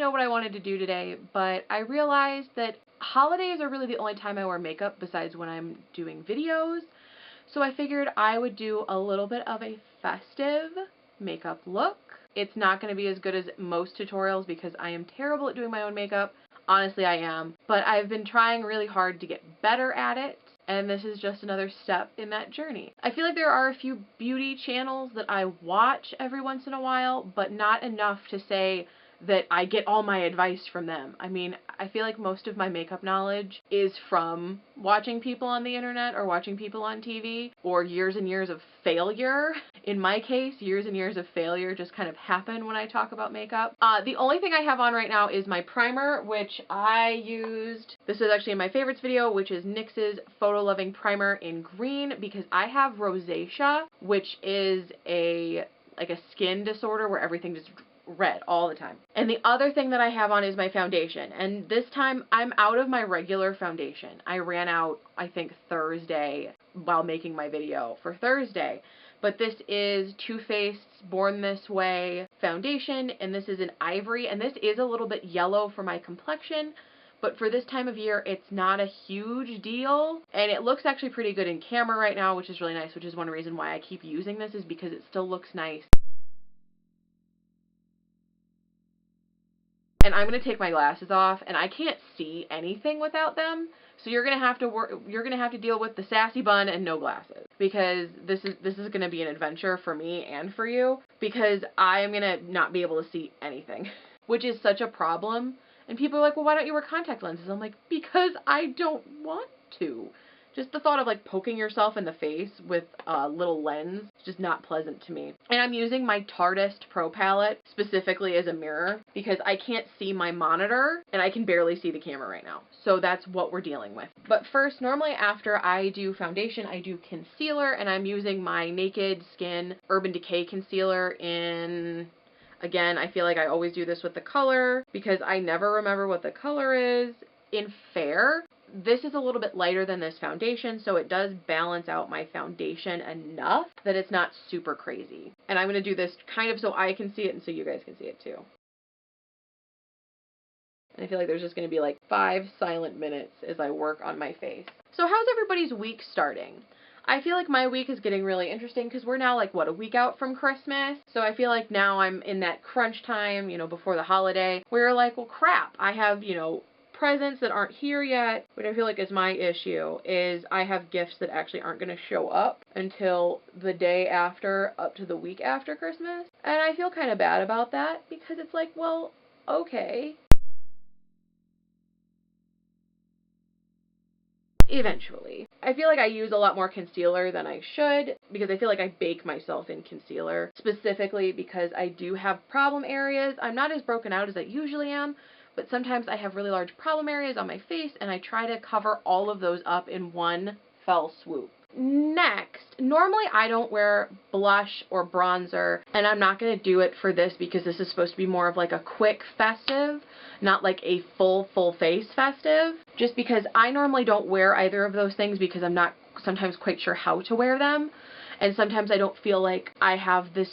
know what I wanted to do today, but I realized that holidays are really the only time I wear makeup besides when I'm doing videos. So I figured I would do a little bit of a festive makeup look. It's not going to be as good as most tutorials because I am terrible at doing my own makeup. Honestly, I am. But I've been trying really hard to get better at it, and this is just another step in that journey. I feel like there are a few beauty channels that I watch every once in a while, but not enough to say that I get all my advice from them. I mean, I feel like most of my makeup knowledge is from watching people on the internet or watching people on TV, or years and years of failure. In my case, years and years of failure just kind of happen when I talk about makeup. The only thing I have on right now is my primer, which I used. This is actually in my favorites video, which is NYX's Photo Loving Primer in green, because I have rosacea, which is like a skin disorder where everything just red all the time. And the other thing that I have on is my foundation, and this time I'm out of my regular foundation. I ran out, I think, Thursday while making my video for Thursday. But this is Too Faced's Born This Way foundation, and this is an ivory, and this is a little bit yellow for my complexion, but for this time of year, it's not a huge deal, and it looks actually pretty good in camera right now, which is really nice, which is one reason why I keep using this, is because it still looks nice. And I'm going to take my glasses off, and I can't see anything without them. So you're going to have to deal with the sassy bun and no glasses, because this is going to be an adventure for me and for you, because I'm going to not be able to see anything, which is such a problem. And people are like, well, why don't you wear contact lenses? I'm like, because I don't want to. Just the thought of like poking yourself in the face with a little lens is just not pleasant to me. And I'm using my Tartist Pro palette specifically as a mirror because I can't see my monitor and I can barely see the camera right now. So that's what we're dealing with. But first, normally after I do foundation, I do concealer, and I'm using my Naked Skin Urban Decay Concealer in... Again, I feel like I always do this with the color because I never remember what the color is. In Fair. This is a little bit lighter than this foundation, so it does balance out my foundation enough that it's not super crazy. And I'm going to do this kind of so I can see it and so you guys can see it too. And I feel like there's just going to be like 5 silent minutes as I work on my face. So how's everybody's week starting? I feel like my week is getting really interesting because we're now like, what, a week out from Christmas? So I feel like now I'm in that crunch time, you know, before the holiday, where you're like, well, crap, I have, you know, presents that aren't here yet, which I feel like is my issue, is I have gifts that actually aren't going to show up until the day after, up to the week after Christmas. And I feel kind of bad about that because it's like, well, okay. Eventually. I feel like I use a lot more concealer than I should because I feel like I bake myself in concealer, specifically because I do have problem areas. I'm not as broken out as I usually am, but sometimes I have really large problem areas on my face, and I try to cover all of those up in one fell swoop. Next, normally I don't wear blush or bronzer, and I'm not going to do it for this because this is supposed to be more of like a quick festive, not like a full face festive, just because I normally don't wear either of those things because I'm not sometimes quite sure how to wear them, and sometimes I don't feel like I have this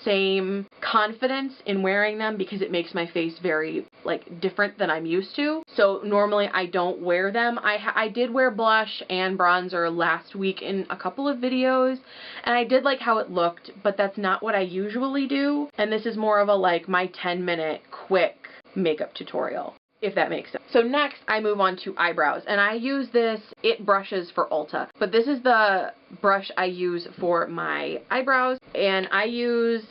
same confidence in wearing them because it makes my face very like different than I'm used to. So normally I don't wear them. I did wear blush and bronzer last week in a couple of videos, and I did like how it looked, but that's not what I usually do. And this is more of a like my 10-minute quick makeup tutorial, if that makes sense. So next I move on to eyebrows, and I use this It brushes for Ulta, but this is the brush I use for my eyebrows, and I use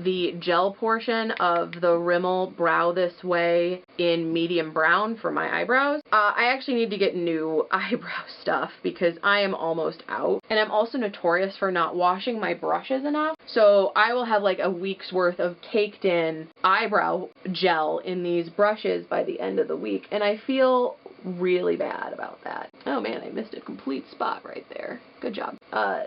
the gel portion of the Rimmel Brow This Way in medium brown for my eyebrows. I actually need to get new eyebrow stuff because I am almost out, and I'm also notorious for not washing my brushes enough, so I will have like a week's worth of caked in eyebrow gel in these brushes by the end of the week, and I feel really bad about that. Oh man, I missed a complete spot right there. Good job.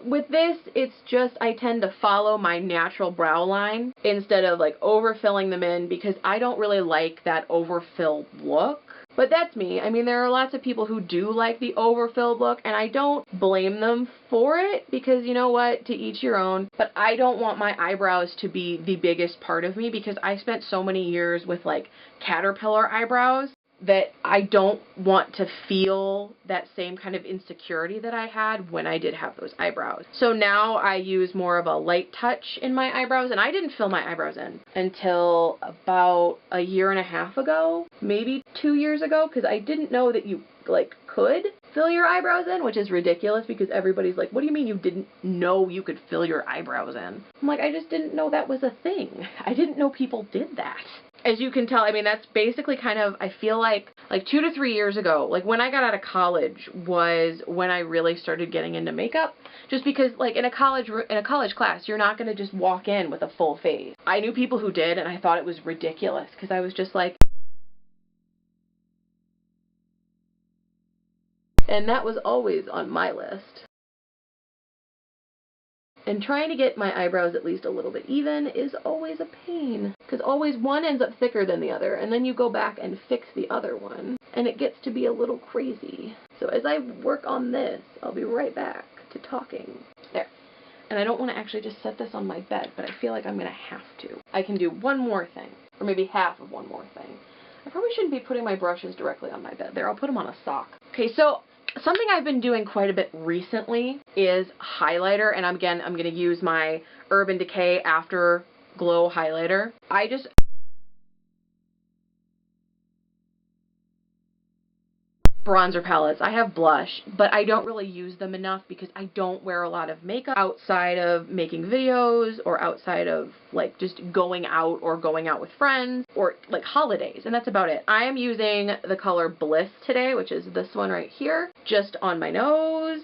With this, it's just I tend to follow my natural brow line instead of like overfilling them in because I don't really like that overfilled look. But that's me. I mean, there are lots of people who do like the overfilled look, and I don't blame them for it, because you know what, to each your own. But I don't want my eyebrows to be the biggest part of me, because I spent so many years with like caterpillar eyebrows that I don't want to feel that same kind of insecurity that I had when I did have those eyebrows. So now I use more of a light touch in my eyebrows, and I didn't fill my eyebrows in until about a year and a half ago, maybe 2 years ago, because I didn't know that you like could fill your eyebrows in, which is ridiculous because everybody's like, what do you mean you didn't know you could fill your eyebrows in? I'm like, I just didn't know that was a thing. I didn't know people did that. As you can tell, I mean, that's basically kind of, I feel like 2 to 3 years ago, like when I got out of college was when I really started getting into makeup. Just because like in a college class, you're not going to just walk in with a full face. I knew people who did, and I thought it was ridiculous because I was just like, and that was always on my list. And trying to get my eyebrows at least a little bit even is always a pain, because always one ends up thicker than the other, and then you go back and fix the other one, and it gets to be a little crazy. So as I work on this, I'll be right back to talking. There. And I don't want to actually just set this on my bed, but I feel like I'm going to have to. I can do one more thing, or maybe half of one more thing. I probably shouldn't be putting my brushes directly on my bed. There, I'll put them on a sock. Okay, so something I've been doing quite a bit recently is highlighter, and I'm going to use my Urban Decay Afterglow highlighter. Bronzer palettes. I have blush, but I don't really use them enough because I don't wear a lot of makeup outside of making videos or outside of like just going out or going out with friends or like holidays, and that's about it. I am using the color Bliss today, which is this one right here, just on my nose.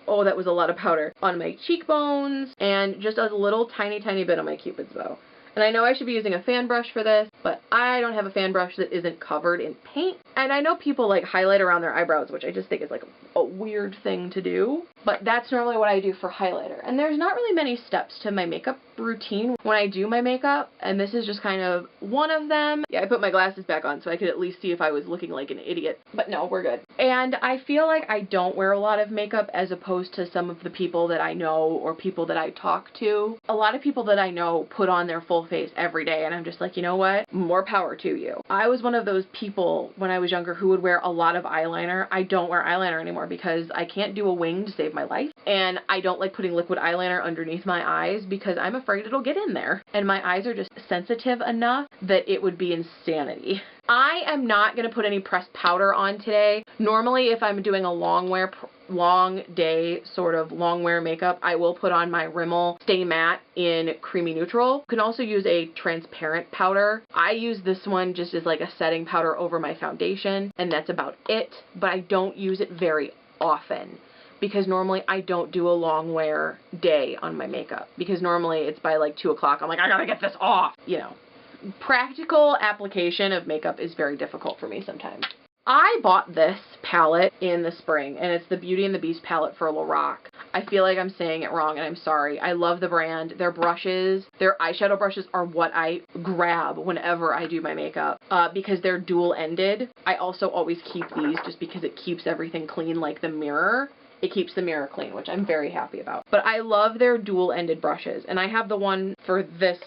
Oh, that was a lot of powder. On my cheekbones, and just a little tiny bit on my Cupid's bow. And I know I should be using a fan brush for this, but I don't have a fan brush that isn't covered in paint. And I know people like highlight around their eyebrows, which I just think is like a weird thing to do. But that's normally what I do for highlighter. And there's not really many steps to my makeup routine when I do my makeup, and this is just kind of one of them. Yeah, I put my glasses back on so I could at least see if I was looking like an idiot. But no, we're good. And I feel like I don't wear a lot of makeup as opposed to some of the people that I know or people that I talk to. A lot of people that I know put on their full face every day, and I'm just like, you know what? More power to you. I was one of those people when I was younger who would wear a lot of eyeliner. I don't wear eyeliner anymore because I can't do a wing to save my life, and I don't like putting liquid eyeliner underneath my eyes because I'm afraid it'll get in there, and my eyes are just sensitive enough that it would be insanity. I am not going to put any pressed powder on today. Normally, if I'm doing a long day sort of long wear makeup, I will put on my Rimmel Stay Matte in Creamy Neutral. You can also use a transparent powder. I use this one just as like a setting powder over my foundation, and that's about it, but I don't use it very often because normally I don't do a long wear day on my makeup because normally it's by like 2 o'clock. I'm like, I gotta get this off, you know. Practical application of makeup is very difficult for me sometimes. I bought this palette in the spring, and it's the Beauty and the Beast palette for Lorac. I feel like I'm saying it wrong, and I'm sorry. I love the brand. Their brushes, their eyeshadow brushes are what I grab whenever I do my makeup because they're dual-ended. I also always keep these just because it keeps everything clean, like the mirror. It keeps the mirror clean, which I'm very happy about. But I love their dual-ended brushes, and I have the one for this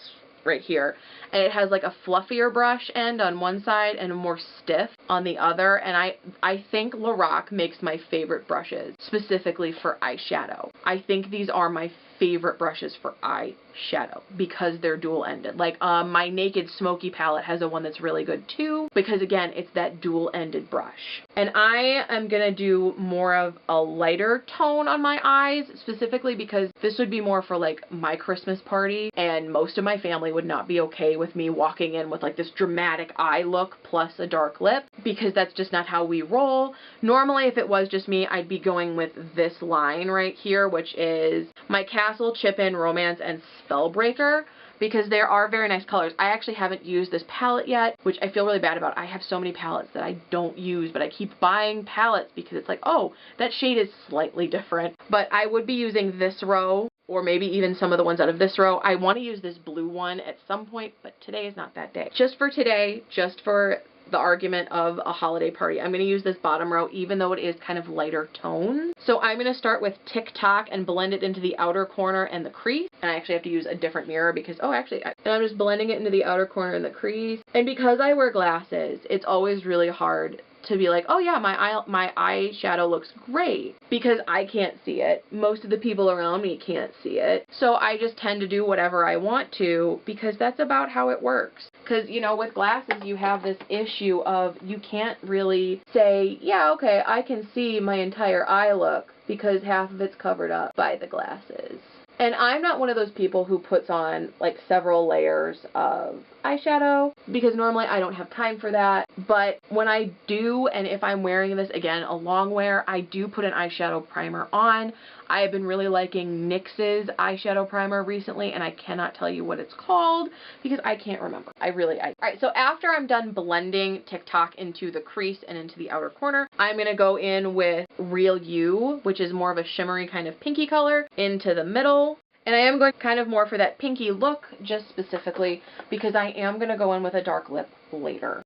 right here, and it has like a fluffier brush end on one side and a more stiff on the other, and I think Lorac makes my favorite brushes specifically for eyeshadow. I think these are my favorite brushes for eyeshadow because they're dual-ended. Like my Naked Smoky palette has a one that's really good too because again it's that dual-ended brush. And I am gonna do more of a lighter tone on my eyes specifically because this would be more for like my Christmas party, and most of my family would not be okay with me walking in with like this dramatic eye look plus a dark lip because that's just not how we roll. Normally if it was just me, I'd be going with this line right here, which is my Castle, Chip-In, Romance, and Spellbreaker, because there are very nice colors. I actually haven't used this palette yet, which I feel really bad about. I have so many palettes that I don't use, but I keep buying palettes because it's like, oh, that shade is slightly different. But I would be using this row, or maybe even some of the ones out of this row. I want to use this blue one at some point, but today is not that day. Just for today, just for the argument of a holiday party. I'm going to use this bottom row even though it is kind of lighter tone. So I'm going to start with TikTok and blend it into the outer corner and the crease. And I actually have to use a different mirror because, I'm just blending it into the outer corner and the crease. And because I wear glasses, it's always really hard to be like, oh yeah, my eyeshadow looks great, because I can't see it. Most of the people around me can't see it. So I just tend to do whatever I want to, because that's about how it works. Because, you know, with glasses, you have this issue of you can't really say, yeah, okay, I can see my entire eye look, because half of it's covered up by the glasses. And I'm not one of those people who puts on like several layers of eyeshadow, because normally I don't have time for that. But when I do, and if I'm wearing this, again, a long wear, I do put an eyeshadow primer on. I have been really liking NYX's eyeshadow primer recently, and I cannot tell you what it's called because I can't remember. Alright, so after I'm done blending TikTok into the crease and into the outer corner, I'm going to go in with Real You, which is more of a shimmery kind of pinky color, into the middle. And I am going kind of more for that pinky look, just specifically because I am going to go in with a dark lip later.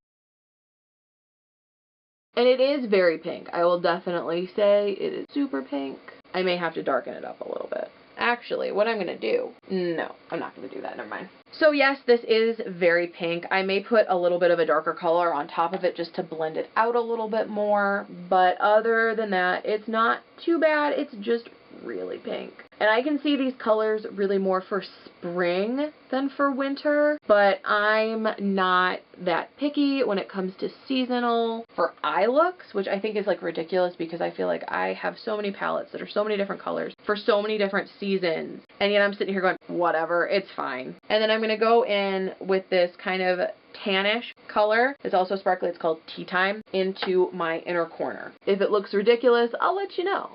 And it is very pink. I will definitely say it is super pink. I may have to darken it up a little bit. Actually, what I'm going to do... No, I'm not going to do that. Never mind. So yes, this is very pink. I may put a little bit of a darker color on top of it just to blend it out a little bit more. But other than that, it's not too bad. It's just really pink. And I can see these colors really more for spring than for winter, but I'm not that picky when it comes to seasonal for eye looks, which I think is like ridiculous because I feel like I have so many palettes that are so many different colors for so many different seasons, and yet I'm sitting here going, whatever, it's fine. And then I'm going to go in with this kind of tannish color. It's also sparkly. It's called Tea Time, into my inner corner. If it looks ridiculous, I'll let you know.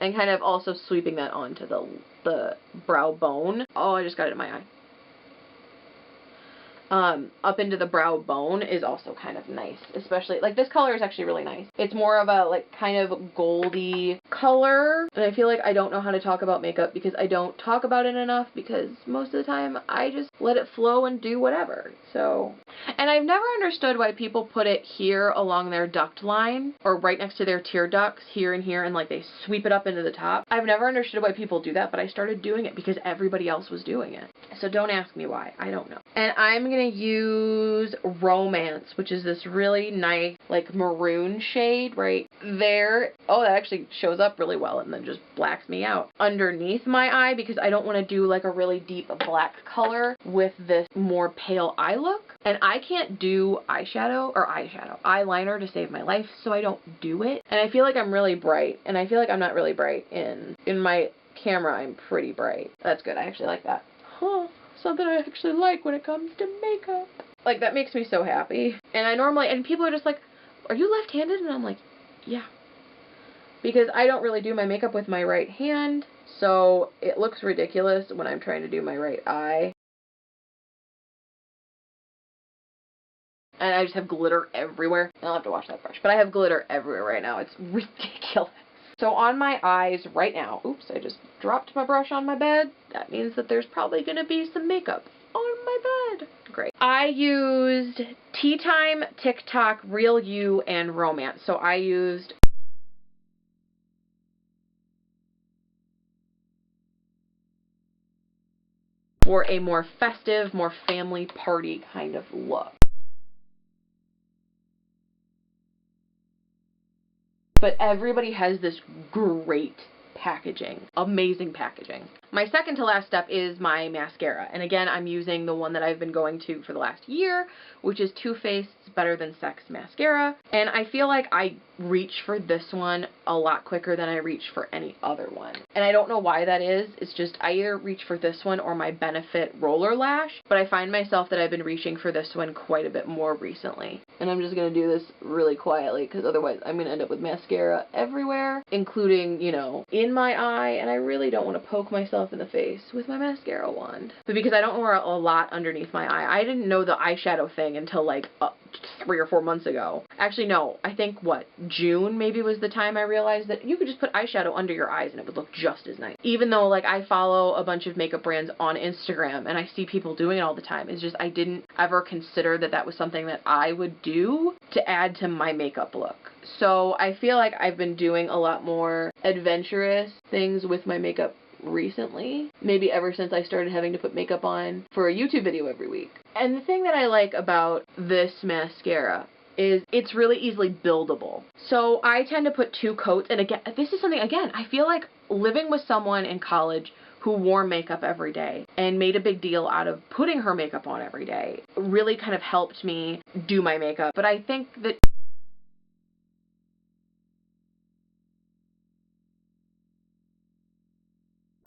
And kind of also sweeping that onto the brow bone. Oh, I just got it in my eye. Up into the brow bone is also kind of nice. Especially, like, this color is actually really nice. It's more of a, like, kind of goldy color. And I feel like I don't know how to talk about makeup because I don't talk about it enough, because most of the time I just let it flow and do whatever. So, and I've never understood why people put it here along their duct line, or right next to their tear ducts, here and here, and like they sweep it up into the top. I've never understood why people do that, but I started doing it because everybody else was doing it. So don't ask me why. I don't know. And I'm going to use Romance, which is this really nice, like, maroon shade right there. Oh, that actually shows up really well and then just blacks me out underneath my eye, because I don't want to do like a really deep black color with this more pale eye look. And I can't do eyeliner to save my life, so I don't do it. And I feel like I'm really bright, and I feel like I'm not really bright in my camera. I'm pretty bright. That's good. I actually like that. Huh. Something I actually like when it comes to makeup. Like, that makes me so happy. And people are just like, are you left-handed? And I'm like, yeah. Because I don't really do my makeup with my right hand, so it looks ridiculous when I'm trying to do my right eye. And I just have glitter everywhere. I'll have to wash that brush. But I have glitter everywhere right now. It's ridiculous. So on my eyes right now, oops, I just dropped my brush on my bed. That means that there's probably going to be some makeup on my bed. Great. I used Tea Time, TikTok, Real You, and Romance. So I used for a more festive, more family party kind of look. But everybody has this great packaging. Amazing packaging. My second to last step is my mascara. And again, I'm using the one that I've been going to for the last year, which is Too Faced's Better Than Sex mascara. And I feel like I reach for this one a lot quicker than I reach for any other one. And I don't know why that is. It's just I either reach for this one or my Benefit Roller Lash. But I find myself that I've been reaching for this one quite a bit more recently. And I'm just going to do this really quietly because otherwise I'm going to end up with mascara everywhere, including, you know, in in my eye, and I really don't want to poke myself in the face with my mascara wand. But because I don't wear a lot underneath my eye, I didn't know the eyeshadow thing until like 3 or 4 months ago. Actually, no, I think, June maybe was the time I realized that you could just put eyeshadow under your eyes and it would look just as nice. Even though, like, I follow a bunch of makeup brands on Instagram and I see people doing it all the time. It's just I didn't ever consider that that was something that I would do to add to my makeup look. So I feel like I've been doing a lot more adventurous things with my makeup recently, maybe ever since I started having to put makeup on for a YouTube video every week. And the thing that I like about this mascara is it's really easily buildable. So I tend to put 2 coats, and again, this is something, again, I feel like living with someone in college who wore makeup every day and made a big deal out of putting her makeup on every day really kind of helped me do my makeup. But I think that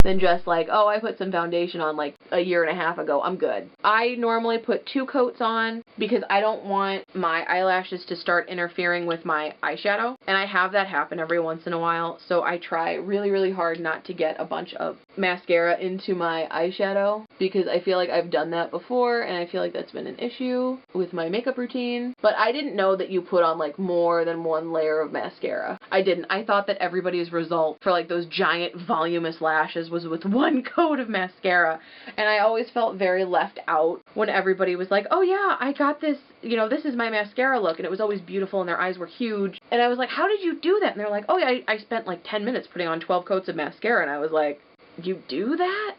than just like, oh, I put some foundation on like a year and a half ago, I'm good. I normally put 2 coats on because I don't want my eyelashes to start interfering with my eyeshadow, and I have that happen every once in a while, so I try really, really hard not to get a bunch of mascara into my eyeshadow because I feel like I've done that before and I feel like that's been an issue with my makeup routine. But I didn't know that you put on like more than 1 layer of mascara. I didn't. I thought that everybody's result for like those giant voluminous lashes was with 1 coat of mascara, and I always felt very left out when everybody was like, oh yeah, I got this, you know, this is my mascara look, and it was always beautiful and their eyes were huge, and I was like, how did you do that? And they're like, oh yeah, I spent like 10 minutes putting on 12 coats of mascara, and I was like, you do that?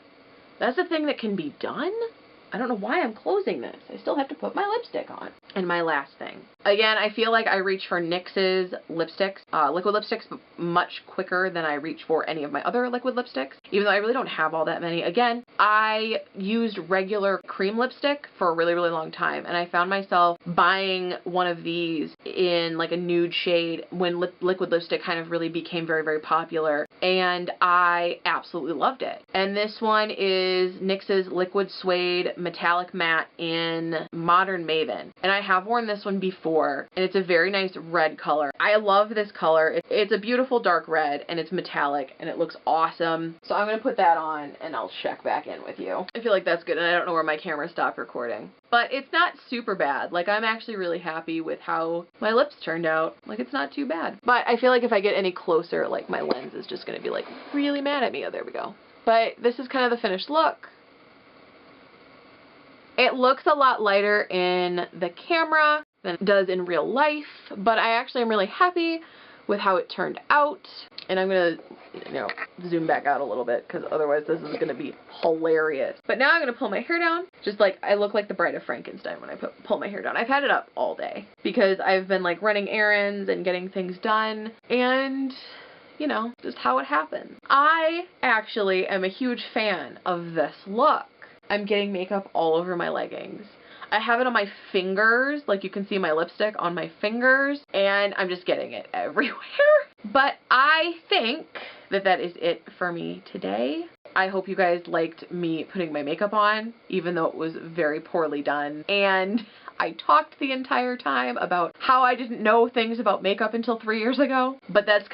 That's a thing that can be done? I don't know why I'm closing this. I still have to put my lipstick on. And my last thing. Again, I feel like I reach for NYX's lipsticks, liquid lipsticks, much quicker than I reach for any of my other liquid lipsticks, even though I really don't have all that many. Again, I used regular cream lipstick for a really, really long time, and I found myself buying one of these in like a nude shade when liquid lipstick kind of really became very, very popular, and I absolutely loved it. And this one is NYX's Liquid Suede Metallic Matte in Modern Maven, and I have worn this one before, and it's a very nice red color. I love this color. It's a beautiful dark red, and it's metallic, and it looks awesome. So I'm going to put that on, and I'll check back in with you. I feel like that's good, and I don't know where my camera stopped recording. But it's not super bad. Like, I'm actually really happy with how my lips turned out. Like, it's not too bad. But I feel like if I get any closer, like, my lens is just going to be, like, really mad at me. Oh, there we go. But this is kind of the finished look. It looks a lot lighter in the camera than it does in real life, but I actually am really happy with how it turned out. And I'm going to, zoom back out a little bit because otherwise this is going to be hilarious. But now I'm going to pull my hair down, just like I look like the Bride of Frankenstein when I pull my hair down. I've had it up all day because I've been like running errands and getting things done, and just how it happens. I actually am a huge fan of this look. I'm getting makeup all over my leggings. I have it on my fingers, like you can see my lipstick on my fingers, and I'm just getting it everywhere. But I think that that is it for me today. I hope you guys liked me putting my makeup on, even though it was very poorly done. And I talked the entire time about how I didn't know things about makeup until 3 years ago, but that's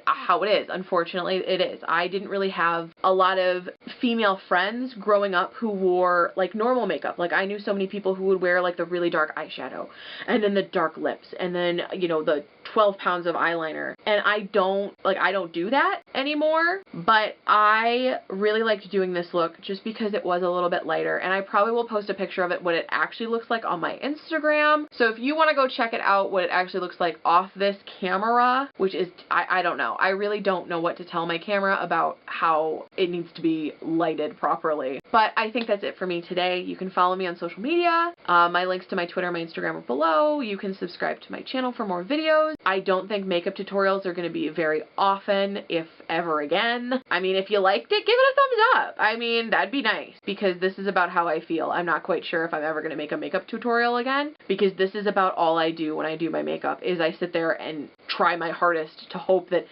how it is. Unfortunately, it is. I didn't really have a lot of female friends growing up who wore like normal makeup. Like, I knew so many people who would wear like the really dark eyeshadow and then the dark lips and then, the 12 pounds of eyeliner. And I don't do that anymore, but I really liked doing this look just because it was a little bit lighter, and I probably will post a picture of it, what it actually looks like on my Instagram. So if you want to go check it out, what it actually looks like off this camera, which is, I don't know. I really don't know what to tell my camera about how it needs to be lighted properly. But I think that's it for me today. You can follow me on social media. My links to my Twitter, my Instagram are below. You can subscribe to my channel for more videos. I don't think makeup tutorials are going to be very often, if ever again. I mean, if you liked it, give it a thumbs up. I mean, that'd be nice, because this is about how I feel. I'm not quite sure if I'm ever going to make a makeup tutorial again, because this is about all I do when I do my makeup, is I sit there and try my hardest to hope that,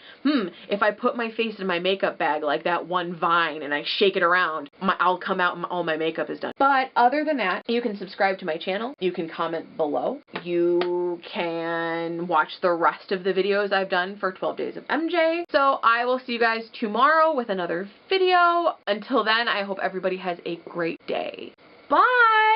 if I put my face in my makeup bag like that one Vine and I shake it around, I'll come out and all my makeup is done. But other than that, you can subscribe to my channel. You can comment below. You can watch the rest of the videos I've done for 12 Days of MJ. So I will see you guys tomorrow with another video. Until then, I hope everybody has a great day. Bye!